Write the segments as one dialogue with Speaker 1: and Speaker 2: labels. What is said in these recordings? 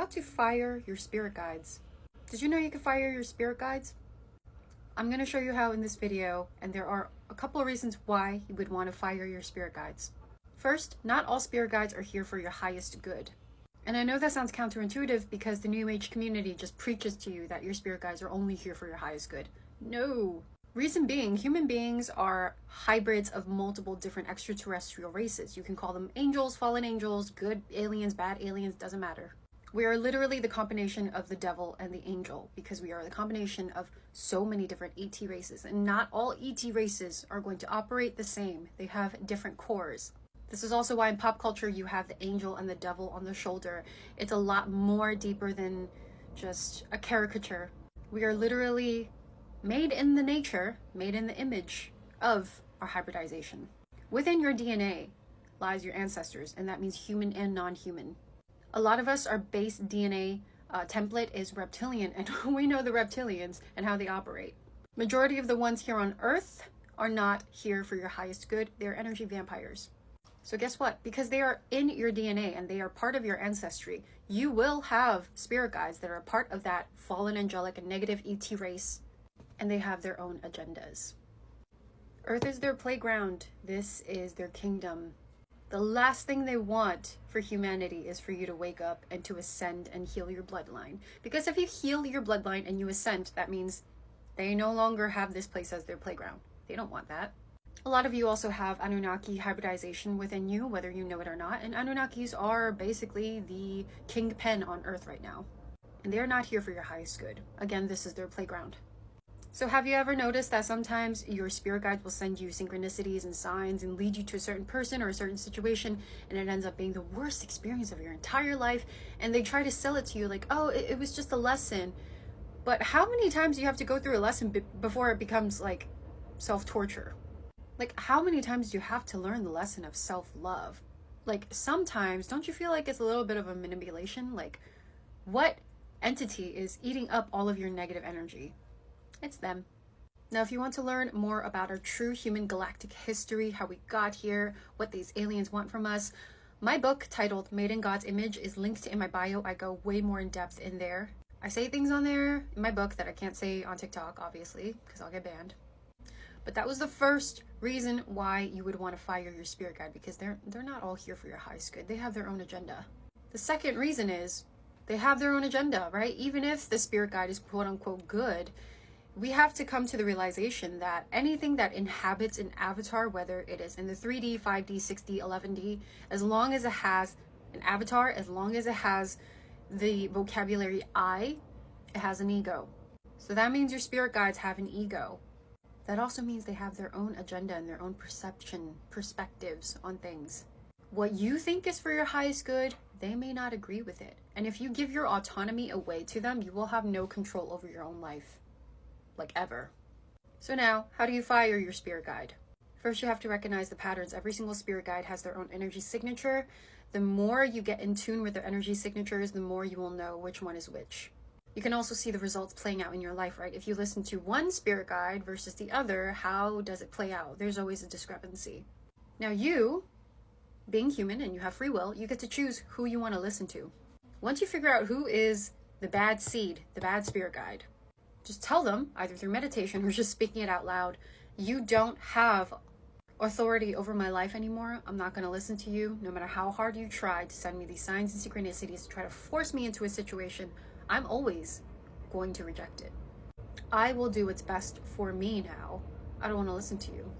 Speaker 1: How to fire your spirit guides. Did you know you can fire your spirit guides? I'm going to show you how in this video, and there are a couple of reasons why you would want to fire your spirit guides. First, not all spirit guides are here for your highest good. And I know that sounds counterintuitive because the New Age community just preaches to you that your spirit guides are only here for your highest good. No. Reason being, human beings are hybrids of multiple different extraterrestrial races. You can call them angels, fallen angels, good aliens, bad aliens, doesn't matter. We are literally the combination of the devil and the angel because we are the combination of so many different ET races, and not all ET races are going to operate the same. They have different cores. This is also why in pop culture you have the angel and the devil on the shoulder. It's a lot more deeper than just a caricature. We are literally made in the nature, made in the image of our hybridization. Within your DNA lies your ancestors, and that means human and non-human. A lot of us, our base DNA template is reptilian, and we know the reptilians and how they operate. Majority of the ones here on Earth are not here for your highest good. They're energy vampires. So guess what? Because they are in your DNA and they are part of your ancestry, you will have spirit guides that are part of that fallen angelic and negative ET race, and they have their own agendas. Earth is their playground. This is their kingdom. The last thing they want for humanity is for you to wake up and to ascend and heal your bloodline. Because if you heal your bloodline and you ascend, that means they no longer have this place as their playground. They don't want that. A lot of you also have Anunnaki hybridization within you, whether you know it or not. And Anunnakis are basically the kingpin on Earth right now. And they're not here for your highest good. Again, this is their playground. So have you ever noticed that sometimes your spirit guides will send you synchronicities and signs and lead you to a certain person or a certain situation, and it ends up being the worst experience of your entire life, and they try to sell it to you like, oh, it was just a lesson. But how many times do you have to go through a lesson before it becomes like self-torture? Like, how many times do you have to learn the lesson of self-love? Like, sometimes, don't you feel like it's a little bit of a manipulation? Like, what entity is eating up all of your negative energy? It's them. Now, if you want to learn more about our true human galactic history, how we got here, what these aliens want from us, my book titled Made in God's Image is linked in my bio. I go way more in depth in there. I say things on there in my book that I can't say on TikTok, obviously, because I'll get banned. But that was the first reason why you would want to fire your spirit guide, because they're not all here for your highest good. They have their own agenda. The second reason is they have their own agenda, right? Even if the spirit guide is quote unquote good, we have to come to the realization that anything that inhabits an avatar, whether it is in the 3D, 5D, 6D, 11D, as long as it has an avatar, as long as it has the vocabulary I, it has an ego. So that means your spirit guides have an ego. That also means they have their own agenda and their own perspectives on things. What you think is for your highest good, they may not agree with it. And if you give your autonomy away to them, you will have no control over your own life. Like ever. So now, how do you fire your spirit guide? First, you have to recognize the patterns. Every single spirit guide has their own energy signature. The more you get in tune with their energy signatures, the more you will know which one is which. You can also see the results playing out in your life, right? If you listen to one spirit guide versus the other, how does it play out? There's always a discrepancy. Now you, being human and you have free will, you get to choose who you want to listen to. Once you figure out who is the bad seed, the bad spirit guide, just tell them, either through meditation or just speaking it out loud, you don't have authority over my life anymore. I'm not going to listen to you. No matter how hard you try to send me these signs and synchronicities to try to force me into a situation, I'm always going to reject it. I will do what's best for me now. I don't want to listen to you.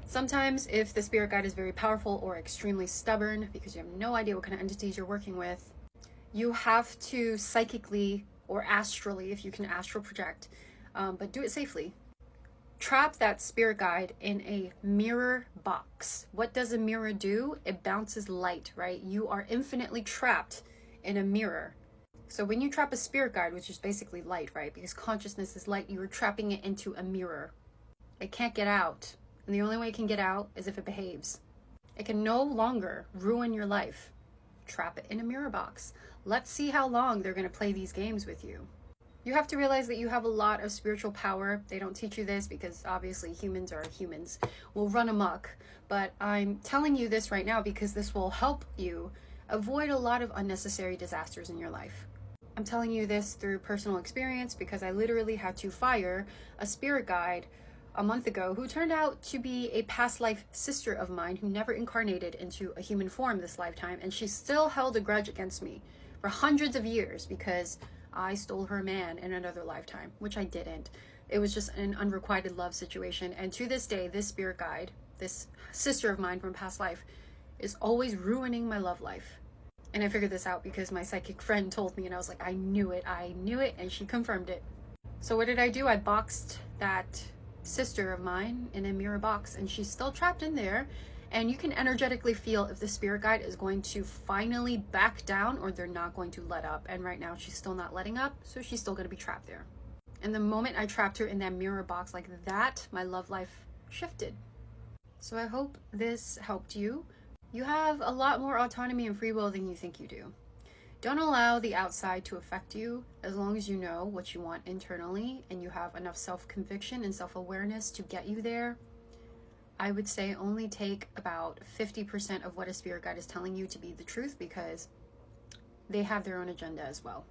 Speaker 1: Sometimes if the spirit guide is very powerful or extremely stubborn because you have no idea what kind of entities you're working with, you have to psychically or astrally, if you can astral project, but do it safely. Trap that spirit guide in a mirror box. What does a mirror do? It bounces light, right? You are infinitely trapped in a mirror. So when you trap a spirit guide, which is basically light, right? Because consciousness is light, you are trapping it into a mirror. It can't get out. And the only way it can get out is if it behaves. It can no longer ruin your life. Trap it in a mirror box. Let's see how long they're going to play these games with you. You have to realize that you have a lot of spiritual power. They don't teach you this because obviously humans are humans. We'll run amok. But I'm telling you this right now because this will help you avoid a lot of unnecessary disasters in your life. I'm telling you this through personal experience because I literally had to fire a spirit guide a month ago who turned out to be a past life sister of mine who never incarnated into a human form this lifetime, and she still held a grudge against me for hundreds of years because I stole her man in another lifetime, which I didn't. It was just an unrequited love situation, and to this day, this spirit guide, this sister of mine from past life, is always ruining my love life. And I figured this out because my psychic friend told me, and I was like, I knew it, and she confirmed it. So what did I do? I boxed that sister of mine in a mirror box, and she's still trapped in there. And you can energetically feel if the spirit guide is going to finally back down or they're not going to let up. And right now she's still not letting up, so she's still going to be trapped there. And the moment I trapped her in that mirror box like that, my love life shifted. So I hope this helped you. You have a lot more autonomy and free will than you think you do. Don't allow the outside to affect you as long as you know what you want internally and you have enough self-conviction and self-awareness to get you there. I would say only take about 50% of what a spirit guide is telling you to be the truth because they have their own agenda as well.